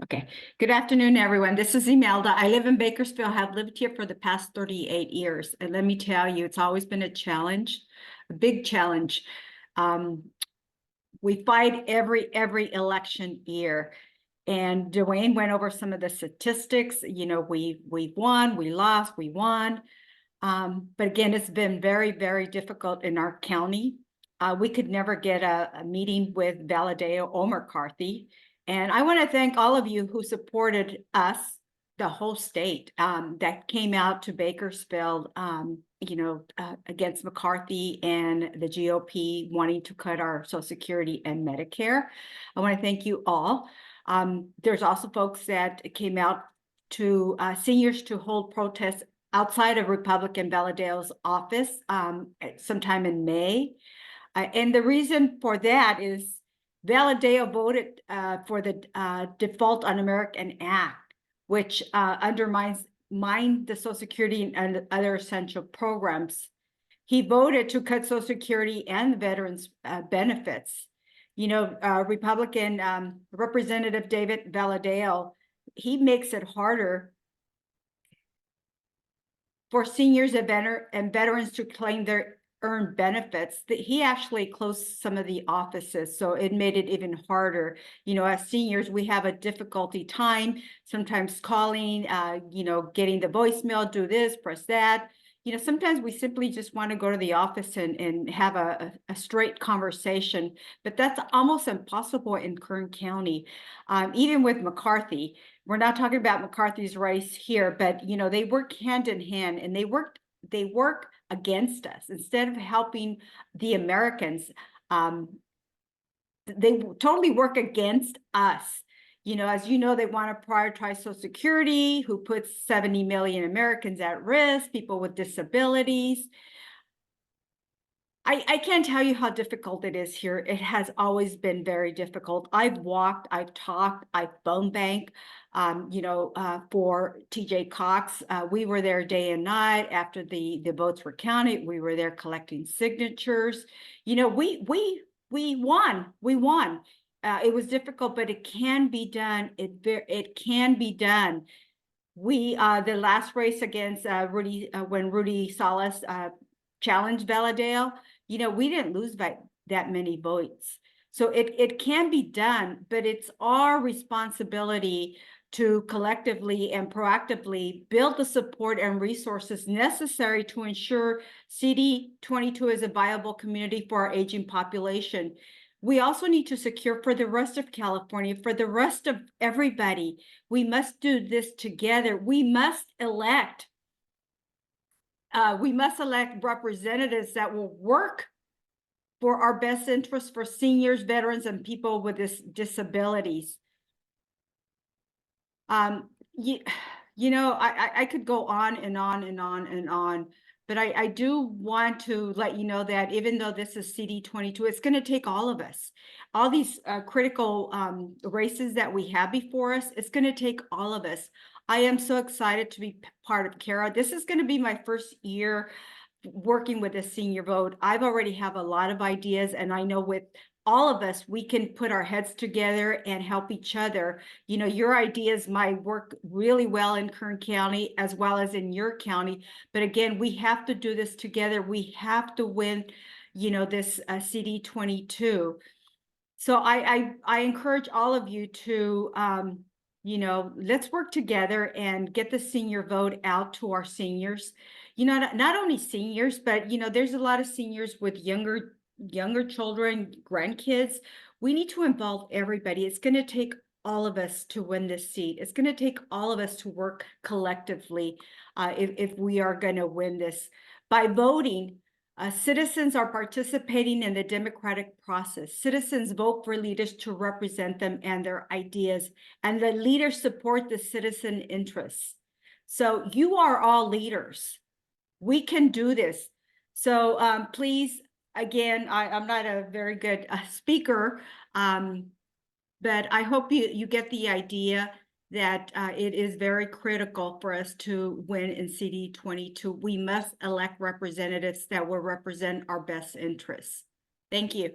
Okay, good afternoon, everyone. This is Imelda. I live in Bakersfield, have lived here for the past 38 years. And let me tell you, it's always been a challenge, a big challenge. We fight every election year. And Dwayne went over some of the statistics. You know, we won, we lost, we won. But again, it's been very difficult in our county. We could never get a meeting with Valadeo or McCarthy. And I want to thank all of you who supported us, the whole state, that came out to Bakersfield, against McCarthy and the GOP wanting to cut our Social Security and Medicare. I want to thank you all. There's also folks that came out to seniors to hold protests outside of Republican Valadeo's office sometime in May. And the reason for that is Valadeo voted for the Default Un-American Act, which undermines the Social Security and other essential programs. He voted to cut Social Security and the veterans' benefits. You know, Republican Representative David Valadeo, he makes it harder for seniors and veterans to claim their earned benefits. That he actually closed some of the offices, so it made it even harder. You know, as seniors, we have a difficulty time sometimes calling, getting the voicemail, do this, press that. You know, sometimes we simply just want to go to the office and have a straight conversation, but that's almost impossible in Kern County. Even with McCarthy, we're not talking about McCarthy's race here, but you know, they work hand in hand, and they work against us instead of helping the Americans. They totally work against us. You know, as you know, they want to prioritize Social Security, who puts 70 million Americans at risk, people with disabilities. I can't tell you how difficult it is here. It has always been very difficult. I've walked, I've talked, I've phone banked, for TJ Cox. We were there day and night after the votes were counted. We were there collecting signatures. You know, we won. We won. It was difficult, but it can be done. It can be done. The last race against when Rudy Salas challenged Valadeo, you know, we didn't lose by that many votes. So it can be done, but it's our responsibility to collectively and proactively build the support and resources necessary to ensure CD22 is a viable community for our aging population. We also need to secure for the rest of California, for the rest of everybody. We must do this together. We must elect representatives that will work for our best interests for seniors, veterans, and people with disabilities. I could go on and on and on and on, but I do want to let you know that even though this is CD22, it's going to take all of us. All these critical races that we have before us, it's going to take all of us. I am so excited to be part of CARA. This is going to be my first year working with a senior vote. I've already have a lot of ideas, and I know with all of us, we can put our heads together and help each other. You know, your ideas might work really well in Kern County as well as in your county. But again, we have to do this together. We have to win, you know, this CD22. So I encourage all of you to, let's work together and get the senior vote out to our seniors. You know, not only seniors, but, you know, there's a lot of seniors with younger children, grandkids. We need to involve everybody. It's going to take all of us to win this seat. It's going to take all of us to work collectively if we are going to win this. By voting, citizens are participating in the democratic process. Citizens vote for leaders to represent them and their ideas, and the leaders support the citizen interests. So you are all leaders. We can do this. So please, again, I'm not a very good speaker, but I hope you get the idea that it is very critical for us to win in CD22. We must elect representatives that will represent our best interests. Thank you.